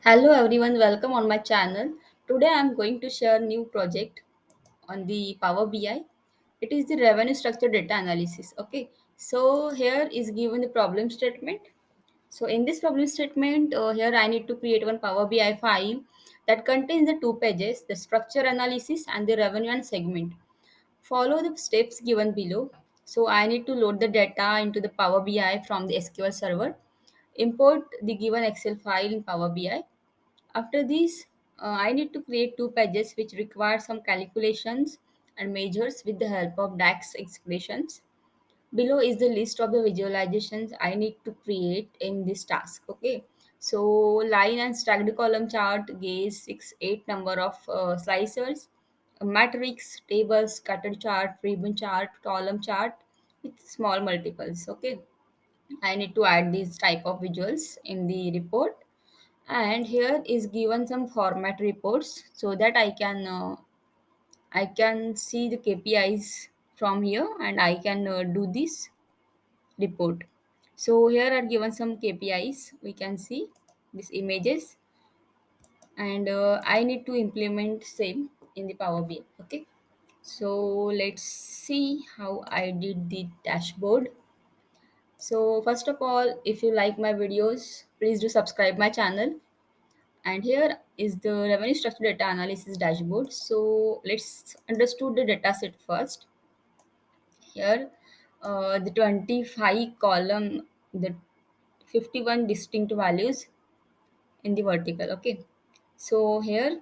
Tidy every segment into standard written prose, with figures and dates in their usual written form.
Hello everyone, welcome on my channel. Today I am going to share new project on the Power BI. It is the revenue structure data analysis. Okay, so here is given the problem statement. So in this problem statement, here I need to create one Power BI file that contains the two pages, the structure analysis and the revenue and segment. Follow the steps given below. So I need to load the data into the Power BI from the SQL server, import the given Excel file in Power BI. After this, I need to create two pages which require some calculations and measures with the help of DAX expressions. Below is the list of the visualizations I need to create in this task. Okay, so line and stacked column chart, gaze 8 number of slicers, a matrix, tables, scatter chart, ribbon chart, column chart with small multiples. Okay, I need to add these type of visuals in the report, and here is given some format reports so that I can see the KPIs from here and I can do this report. So here are given some KPIs, we can see these images, and I need to implement same in the Power BI. Okay, so let's see how I did the dashboard. So first of all, if you like my videos, please do subscribe my channel. And here is the revenue structure data analysis dashboard. So let's understood the data set first. Here, the 25 column, the 51 distinct values in the vertical. Okay, so here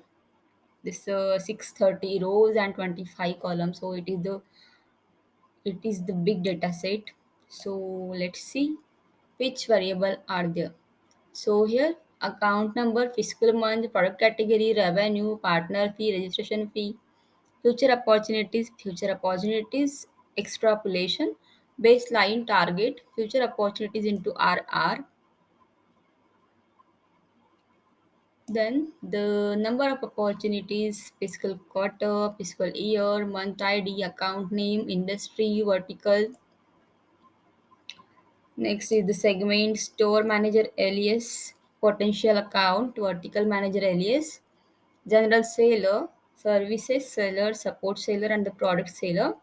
this 630 rows and 25 columns. So it is the big data set. So let's see which variable are there. So here account number, fiscal month, product category, revenue, partner fee, registration fee, future opportunities, extrapolation, baseline target, future opportunities into RR, then the number of opportunities, fiscal quarter, fiscal year, month ID, account name, industry, vertical. Next is the segment, store manager alias, potential account, vertical manager alias, general seller, services seller, support seller, and the product seller.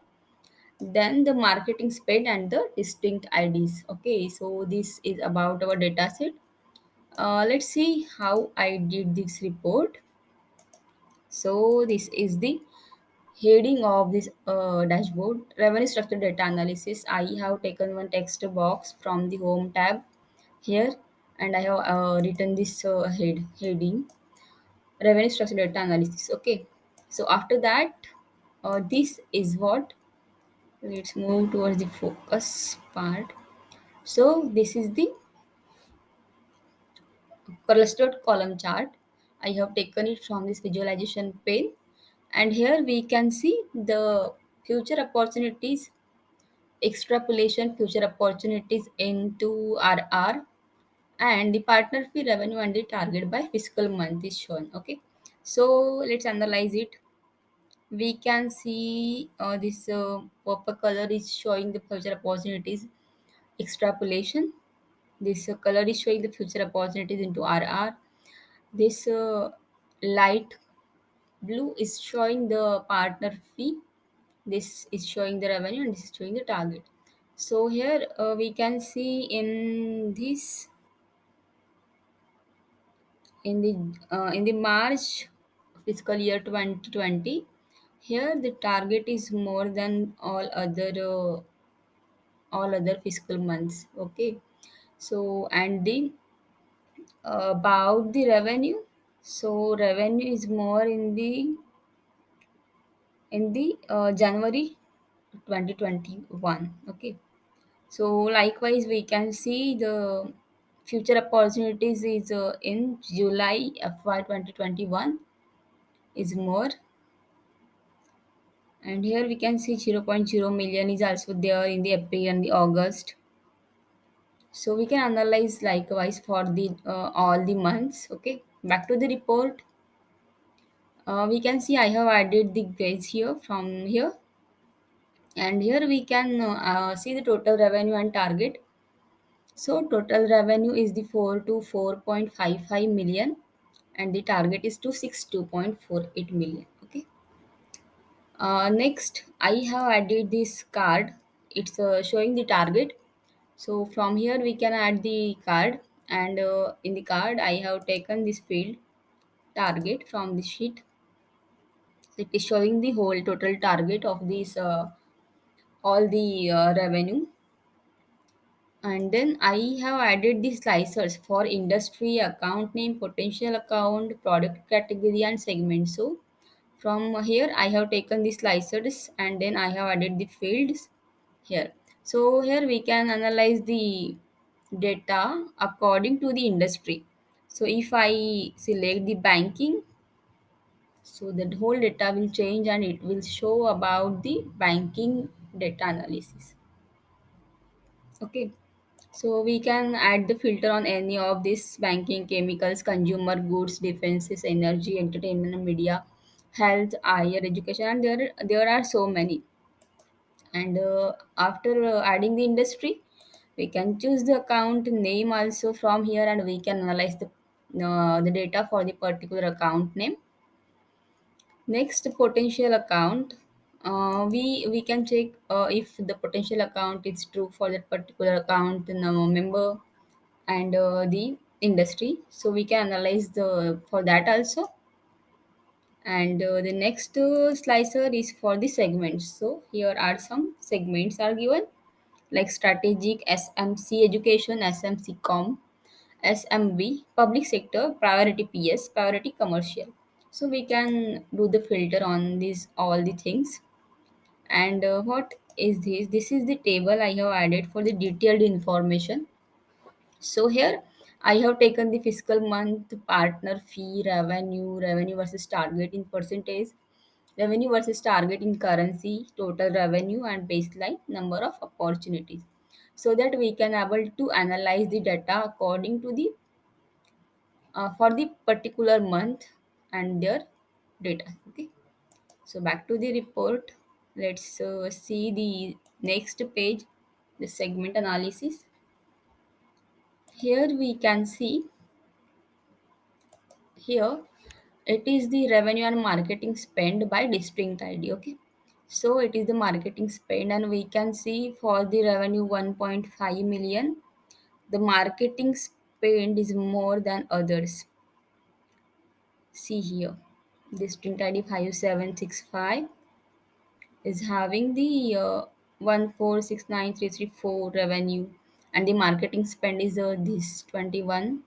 Then the marketing spend and the distinct IDs. Okay, so this is about our data set. Let's see how I did this report. So this is the heading of this dashboard, revenue structure data analysis. I have taken one text box from the home tab here, and I have written this heading, revenue structure data analysis. Okay, so after that, this is what, let's move towards the focus part. So this is the clustered column chart. I have taken it from this visualization pane, and here we can see the future opportunities, extrapolation, future opportunities into RR, and the partner fee revenue and the target by fiscal month is shown. Okay, so let's analyze it. We can see this purple color is showing the future opportunities, extrapolation. This color is showing the future opportunities into RR. This light blue is showing the partner fee. This is showing the revenue, and this is showing the target. So here we can see in the March fiscal year 2020. Here the target is more than all other fiscal months. Okay, so and the about the revenue. So revenue is more in the January 2021. Okay, so likewise we can see the future opportunities is in July FY 2021 is more, and here we can see zero point 0.0 million is also there in the April and the August. So we can analyze likewise for the all the months. Okay, back to the report. We can see I have added the grades here from here, and here we can see the total revenue and target. So total revenue is the 4 to 4.55 million, and the target is to 62.48 million. Okay. Next, I have added this card. It's showing the target. So from here we can add the card, and in the card I have taken this field target from the sheet. It is showing the whole total target of this all the revenue, and then I have added the slicers for industry, account name, potential account, product category, and segment. So from here I have taken the slicers, and then I have added the fields here. So here we can analyze the data according to the industry. So if I select the banking, so the whole data will change and it will show about the banking data analysis. Okay. So we can add the filter on any of this: banking, chemicals, consumer goods, defenses, energy, entertainment, and media, health, higher education, and there are so many. And after adding the industry, we can choose the account name also from here, and we can analyze the data for the particular account name. Next, potential account. We can check if the potential account is true for that particular account member and the industry. So we can analyze the for that also. And the next slicer is for the segments. So here are some segments are given, like strategic, SMC education, SMC com, SMB public sector, priority PS, priority commercial. So we can do the filter on these all the things. And what is this? This is the table I have added for the detailed information. So here I have taken the fiscal month, partner fee, revenue versus target in percentage, revenue versus target in currency, total revenue, and baseline number of opportunities, so that we can able to analyze the data according to the for the particular month and their data. Okay. So back to the report. Let's see the next page, the segment analysis. Here we can see, here it is the revenue and marketing spend by distinct ID. Okay. So it is the marketing spend, and we can see for the revenue 1.5 million, the marketing spend is more than others. See here, distinct ID 5765 is having the 1469334 revenue, and the marketing spend is this 21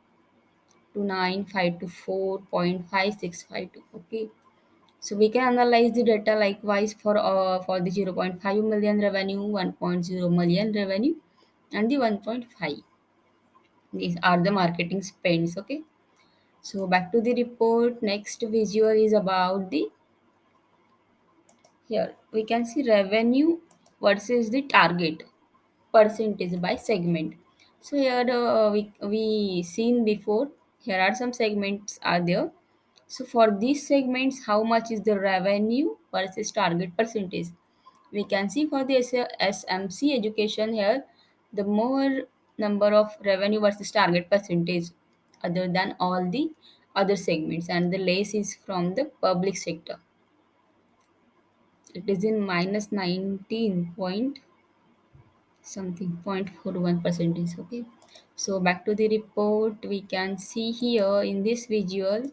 to 9524.5652. Okay. So we can analyze the data likewise for the zero point 0.5 million revenue, 1.0 million revenue, and the 1.5. These are the marketing spends. Okay. So back to the report. Next visual is about the, here we can see revenue versus the target percentage by segment. So here we seen before, here are some segments are there. So for these segments, how much is the revenue versus target percentage? We can see for the SMC education here, the more number of revenue versus target percentage other than all the other segments, and the less is from the public sector. It is in minus 19 point something 0.41 percentage. Okay. So back to the report, we can see here in this visual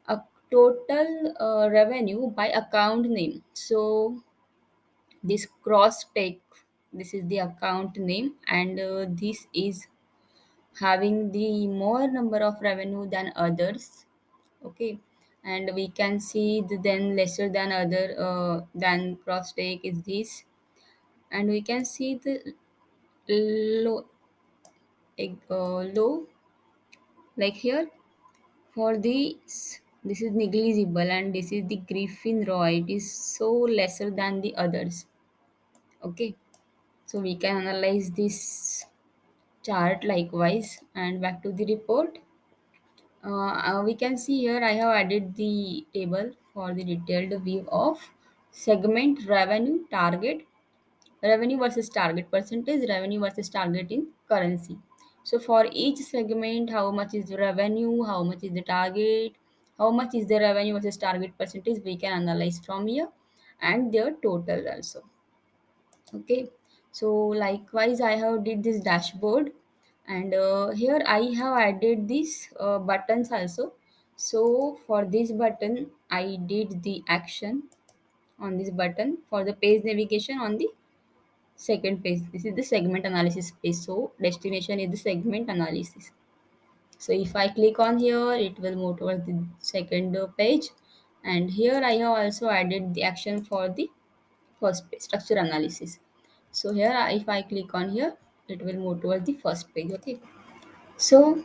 a total revenue by account name. So this cross take, this is the account name, and this is having the more number of revenue than others. Okay. And we can see the then lesser than other than cross take is this, and we can see the low low, like here for this is negligible, and this is the Griffin Roy, it is so lesser than the others. Okay. So we can analyze this chart likewise. And back to the report, we can see here I have added the table for the detailed view of segment revenue, target, revenue versus target percentage, revenue versus target in currency. So for each segment, how much is the revenue, how much is the target, how much is the revenue versus target percentage, we can analyze from here, and their total also. Okay, so likewise I have did this dashboard, and here I have added these buttons also. So for this button I did the action on this button for the page navigation on the second page. This is the segment analysis page, so destination is the segment analysis. So if I click on here, it will move towards the second page, and here I have also added the action for the first page, structure analysis. So here if I click on here, it will move towards the first page. Okay, so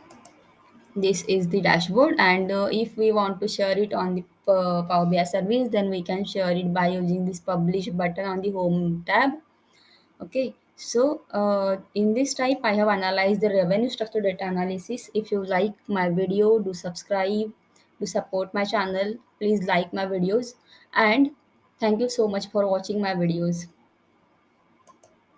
this is the dashboard, and if we want to share it on the Power BI service, then we can share it by using this publish button on the home tab. Okay, so in this type I have analyzed the revenue structure data analysis. If you like my video, do subscribe, do support my channel, please like my videos, and thank you so much for watching my videos.